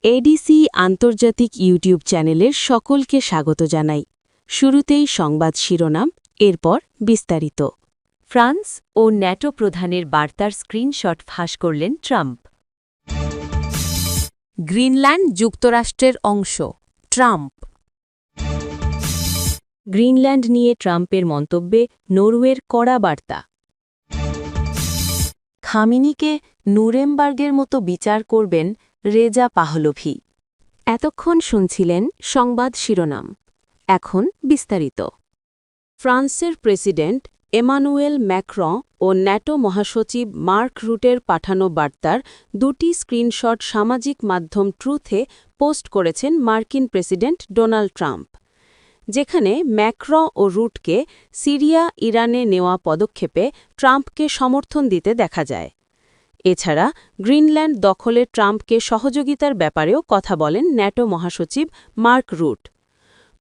ADC আন্তর্জাতিক YouTube চ্যানেলের সকলকে স্বাগত জানাই। শুরুতেই সংবাদ শিরোনাম, এরপর বিস্তারিত। ফ্রান্স ও ন্যাটো প্রধানের বার্তার স্ক্রিনশট ফাঁস করলেন ট্রাম্প। গ্রিনল্যান্ড যুক্তরাষ্ট্রের অংশ, ট্রাম্প। গ্রিনল্যান্ড নিয়ে ট্রাম্পের মন্তব্যে নরওয়ের কড়া বার্তা। খামেনিকে নুরেমবার্গের মতো বিচার করবেন রেজা পাহলভি। এতক্ষণ শুনছিলেন সংবাদ শিরোনাম, এখন বিস্তারিত। ফ্রান্সের প্রেসিডেন্ট এমানুয়েল ম্যাক্রঁ ও ন্যাটো মহাসচিব মার্ক রুটের পাঠানো বার্তার দুটি স্ক্রিনশট সামাজিক মাধ্যম ট্রুথে পোস্ট করেছেন মার্কিন প্রেসিডেন্ট ডোনাল্ড ট্রাম্প, যেখানে ম্যাক্রঁ ও রুটকে সিরিয়া ইরানে নেওয়া পদক্ষেপে ট্রাম্পকে সমর্থন দিতে দেখা যায়। এছাড়া গ্রিনল্যান্ড দখলে ট্রাম্পকে সহযোগিতার ব্যাপারেও কথা বলেন ন্যাটো মহাসচিব মার্ক রুট।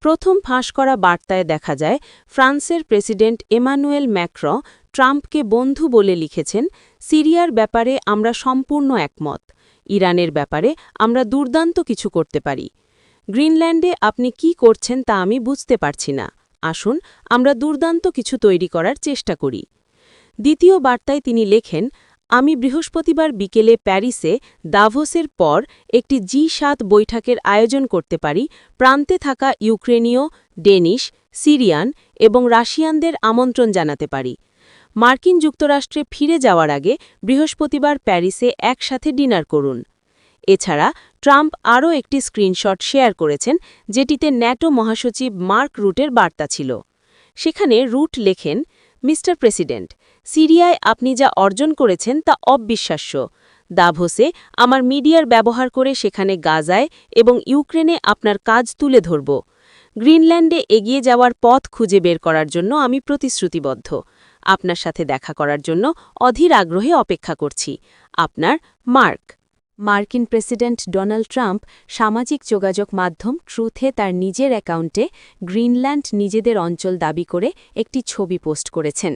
প্রথম ফাঁস করা বার্তায় দেখা যায় ফ্রান্সের প্রেসিডেন্ট এমানুয়েল ম্যাক্রঁ ট্রাম্পকে বন্ধু বলে লিখেছেন, সিরিয়ার ব্যাপারে আমরা সম্পূর্ণ একমত, ইরানের ব্যাপারে আমরা দুর্দান্ত কিছু করতে পারি। গ্রিনল্যান্ডে আপনি কি করছেন তা আমি বুঝতে পারছি না, আসুন আমরা দুর্দান্ত কিছু তৈরি করার চেষ্টা করি। দ্বিতীয় বার্তায় তিনি লেখেন, আমি বৃহস্পতিবার বিকেলে প্যারিসে দাভোসের পর একটি জি7 বৈঠকের আয়োজন করতে পারি, প্রান্তে থাকা ইউক্রেনীয়, ডেনিশ, সিরিয়ান এবং রাশিয়ানদের আমন্ত্রণ জানাতে পারি। মার্কিন যুক্তরাষ্ট্রে ফিরে যাওয়ার আগে বৃহস্পতিবার প্যারিসে একসাথে ডিনার করুন। এছাড়া ট্রাম্প আরও একটি স্ক্রিনশট শেয়ার করেছেন, যেটিতে ন্যাটো মহাসচিব মার্ক রুটের বার্তা ছিল। সেখানে রুট লেখেন, মিস্টার প্রেসিডেন্ট, সিরিয়ায় আপনি যা অর্জন করেছেন তা অবিশ্বাস্য। দাভোসে আমার মিডিয়ার ব্যবহার করে সেখানে গাজায় এবং ইউক্রেনে আপনার কাজ তুলে ধরব। গ্রিনল্যান্ডে এগিয়ে যাওয়ার পথ খুঁজে বের করার জন্য আমি প্রতিশ্রুতিবদ্ধ। আপনার সাথে দেখা করার জন্য অধীর আগ্রহে অপেক্ষা করছি। আপনার মার্ক। মার্কিন প্রেসিডেন্ট ডোনাল্ড ট্রাম্প সামাজিক যোগাযোগ মাধ্যম ট্রুথে তার নিজের অ্যাকাউন্টে গ্রিনল্যান্ড নিজেদের অঞ্চল দাবি করে একটি ছবি পোস্ট করেছেন।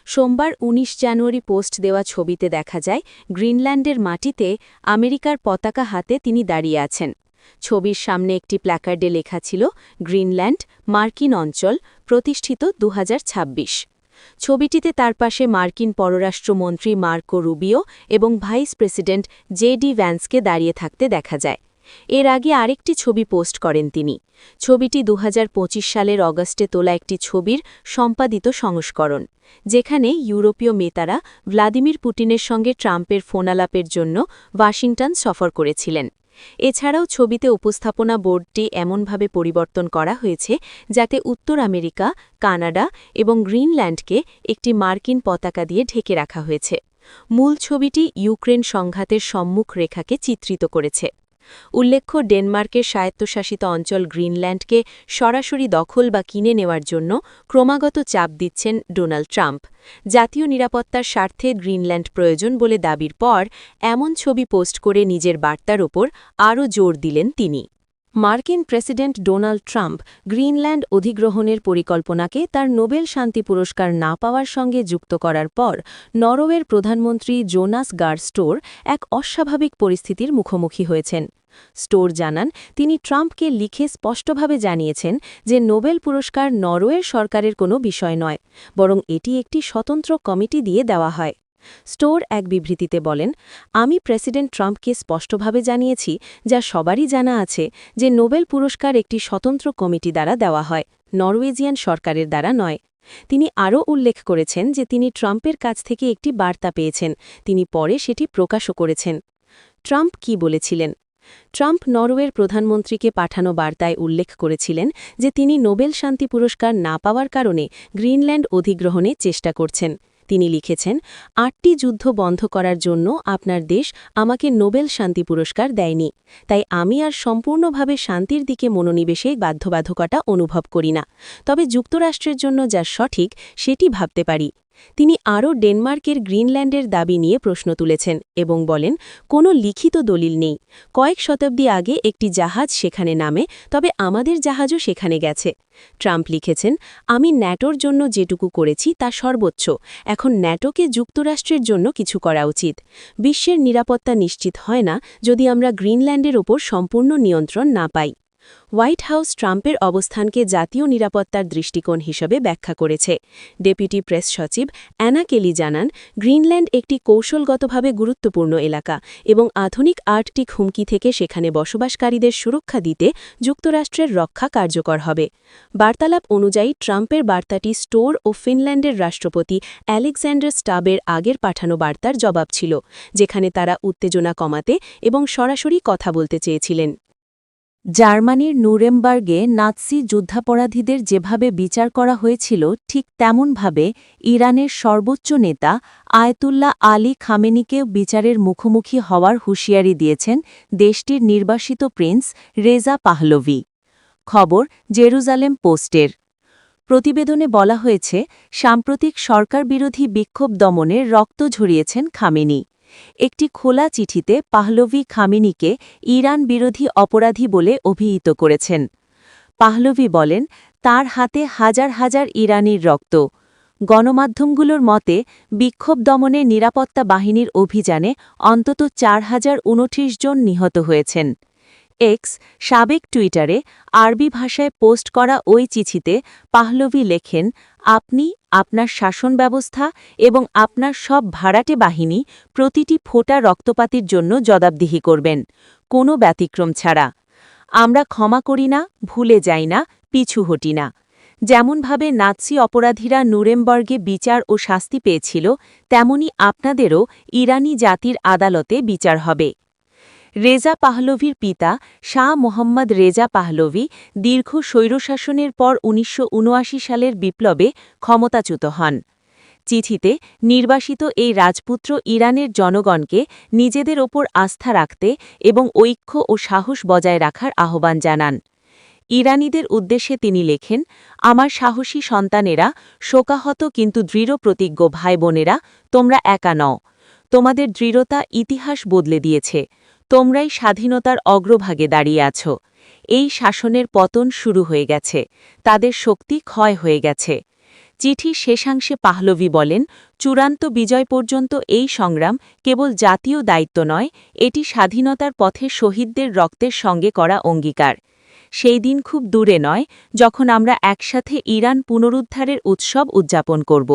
সোমবার ১৯ জানুয়ারি পোস্ট দেওয়া ছবিতে দেখা যায় গ্রিনল্যান্ডের মাটিতে আমেরিকার পতাকা হাতে তিনি দাঁড়িয়ে আছেন। ছবির সামনে একটি প্ল্যাকার্ডে লেখা ছিল, গ্রিনল্যান্ড, মার্কিন অঞ্চল, প্রতিষ্ঠিত ২০২৬। ছবিটিতে তার পাশে মার্কিন পররাষ্ট্রমন্ত্রী মার্কো রুবিও এবং ভাইস প্রেসিডেন্ট জে.ডি. ভ্যান্সকে দাঁড়িয়ে থাকতে দেখা যায়। এর আগে আরেকটি ছবি পোস্ট করেন তিনি। ছবিটি ২০২৫ সালের অগাস্টে তোলা একটি ছবির সম্পাদিত সংস্করণ, যেখানে ইউরোপীয় নেতারা ভ্লাদিমির পুতিনের সঙ্গে ট্রাম্পের ফোনালাপের জন্য ওয়াশিংটন সফর করেছিলেন। এছাড়াও ছবিতে উপস্থাপনা বোর্ডটি এমনভাবে পরিবর্তন করা হয়েছে যাতে উত্তর আমেরিকা, কানাডা এবং গ্রিনল্যান্ডকে একটি মার্কিন পতাকা দিয়ে ঢেকে রাখা হয়েছে। মূল ছবিটি ইউক্রেন সংঘাতের সম্মুখ রেখাকে চিত্রিত করেছে। উল্লেখ্য, ডেনমার্কের স্বায়ত্তশাসিত অঞ্চল গ্রিনল্যান্ডকে সরাসরি দখল বা কিনে নেওয়ার জন্য ক্রমাগত চাপ দিচ্ছেন ডোনাল্ড ট্রাম্প। জাতীয় নিরাপত্তার স্বার্থে গ্রিনল্যান্ড প্রয়োজন বলে দাবির পর এমন ছবি পোস্ট করে নিজের বার্তার ওপর আরও জোর দিলেন তিনি। মার্কিন প্রেসিডেন্ট ডোনাল্ড ট্রাম্প গ্রিনল্যান্ড অধিগ্রহণের পরিকল্পনাকে তার নোবেল শান্তি পুরস্কার না পাওয়ার সঙ্গে যুক্ত করার পর নরওয়ের প্রধানমন্ত্রী জোনাস গার স্টোর এক অস্বাভাবিক পরিস্থিতির মুখোমুখি হয়েছেন। স্টোর জানান, তিনি ট্রাম্পকে লিখে স্পষ্টভাবে জানিয়েছেন যে নোবেল পুরস্কার নরওয়ের সরকারের কোনো বিষয় নয়, বরং এটি একটি স্বতন্ত্র কমিটি দিয়ে দেওয়া হয়। স্টোর এক বিবৃতিতে বলেন, আমি প্রেসিডেন্ট ট্রাম্পকে স্পষ্টভাবে জানিয়েছি, যা সবারই জানা আছে, যে নোবেল পুরস্কার একটি স্বতন্ত্র কমিটি দ্বারা দেওয়া হয়, নরওয়েজিয়ান সরকারের দ্বারা নয়। তিনি আরও উল্লেখ করেছেন যে তিনি ট্রাম্পের কাছ থেকে একটি বার্তা পেয়েছেন, তিনি পরে সেটি প্রকাশও করেছেন। ট্রাম্প কি বলেছিলেন? ট্রাম্প নরওয়ের প্রধানমন্ত্রীকে পাঠানো বার্তায় উল্লেখ করেছিলেন যে তিনি নোবেল শান্তি পুরস্কার না পাওয়ার কারণে গ্রিনল্যান্ড অধিগ্রহণে চেষ্টা করছেন। তিনি লিখেছেন, ৮টি যুদ্ধ বন্ধ করার জন্য আপনার দেশ আমাকে নোবেল শান্তি পুরস্কার দেয়নি, তাই আমি আর সম্পূর্ণভাবে শান্তির দিকে মনোনিবেশে বাধ্যবাধকতা অনুভব করি না, তবে যুক্তরাষ্ট্রের জন্য যা সঠিক সেটি ভাবতে পারি। তিনি আরও ডেনমার্কের গ্রিনল্যান্ডের দাবি নিয়ে প্রশ্ন তুলেছেন এবং বলেন কোনো লিখিত দলিল নেই, কয়েক শতাব্দী আগে একটি জাহাজ সেখানে নামে, তবে আমাদের জাহাজও সেখানে গেছে। ট্রাম্প লিখেছেন, আমি ন্যাটোর জন্য যেটুকু করেছি তা সর্বোচ্চ, এখন ন্যাটোকে যুক্তরাষ্ট্রের জন্য কিছু করা উচিত। বিশ্বের নিরাপত্তা নিশ্চিত হয় না যদি আমরা গ্রিনল্যান্ডের ওপর সম্পূর্ণ নিয়ন্ত্রণ না পাই। হোয়াইট হাউস ট্রাম্পের অবস্থানকে জাতীয় নিরাপত্তার দৃষ্টিকোণ হিসেবে ব্যাখ্যা করেছে। ডেপুটি প্রেস সচিব অ্যানা কেলি জানান, গ্রিনল্যান্ড একটি কৌশলগতভাবে গুরুত্বপূর্ণ এলাকা এবং আধুনিক আর্কটিক হুমকি থেকে সেখানে বসবাসকারীদের সুরক্ষা দিতে যুক্তরাষ্ট্রের রক্ষা কার্যকর হবে। বার্তালাপ অনুযায়ী ট্রাম্পের বার্তাটি স্টোর ও ফিনল্যান্ডের রাষ্ট্রপতি অ্যালেকজান্ডার স্টাবের আগের পাঠানো বার্তার জবাব ছিল, যেখানে তারা উত্তেজনা কমাতে এবং সরাসরি কথা বলতে চেয়েছিলেন। জার্মানির নুরেমবার্গে নাৎসি যুদ্ধাপরাধীদের যেভাবে বিচার করা হয়েছিল ঠিক তেমনভাবে ইরানের সর্বোচ্চ নেতা আয়াতুল্লাহ আলী খামেনিকেও বিচারের মুখোমুখি হওয়ার হুঁশিয়ারি দিয়েছেন দেশটির নির্বাসিত প্রিন্স রেজা পাহলভি। খবর জেরুজালেম পোস্টের। প্রতিবেদনে বলা হয়েছে, সাম্প্রতিক সরকারবিরোধী বিক্ষোভ দমনে রক্ত ঝরিয়েছেন খামেনি। একটি খোলা চিঠিতে পাহলভি খামেনিকে ইরান বিরোধী অপরাধী বলে অভিহিত করেছেন। পাহলভি বলেন, তার হাতে হাজার হাজার ইরানির রক্ত। গণমাধ্যমগুলোর মতে, বিক্ষোভ দমনে নিরাপত্তা বাহিনীর অভিযানে অন্তত 4029 জন নিহত হয়েছেন। এক্স সাবেক টুইটারে আরবি ভাষায় পোস্ট করা ওই চিঠিতে পাহলভি লেখেন, আপনি, আপনার শাসন ব্যবস্থা এবং আপনার সব ভাড়াটে বাহিনী প্রতিটি ফোঁটা রক্তপাতের জন্য জবাবদিহি করবেন, কোনো ব্যতিক্রম ছাড়া। আমরা ক্ষমা করি না, ভুলে যাই না, পিছু হটি না। যেমনভাবে নাৎসি অপরাধীরা নুরেমবার্গে বিচার ও শাস্তি পেয়েছিল, তেমনি আপনাদেরও ইরানি জাতির আদালতে বিচার হবে। রেজা পাহলভির পিতা শাহ মোহাম্মদ রেজা পাহলভি দীর্ঘ স্বৈরশাসনের পর ১৯৭৯ সালের বিপ্লবে ক্ষমতাচ্যুত হন। চিঠিতে নির্বাসিত এই রাজপুত্র ইরানের জনগণকে নিজেদের ওপর আস্থা রাখতে এবং ঐক্য ও সাহস বজায় রাখার আহ্বান জানান। ইরানিদের উদ্দেশ্যে তিনি লেখেন, আমার সাহসী সন্তানেরা, শোকাহত কিন্তু দৃঢ় প্রতিজ্ঞ ভাই বোনেরা, তোমরা একা নও। তোমাদের দৃঢ়তা ইতিহাস বদলে দিয়েছে। তোমরাই স্বাধীনতার অগ্রভাগে দাঁড়িয়ে আছো। এই শাসনের পতন শুরু হয়ে গেছে, তাদের শক্তি ক্ষয় হয়ে গেছে। চিঠির শেষাংশে পাহলভি বলেন, চূড়ান্ত বিজয় পর্যন্ত এই সংগ্রাম কেবল জাতীয় দায়িত্ব নয়, এটি স্বাধীনতার পথে শহীদদের রক্তের সঙ্গে করা অঙ্গীকার। সেই দিন খুব দূরে নয়, যখন আমরা একসাথে ইরান পুনরুদ্ধারের উৎসব উদযাপন করব।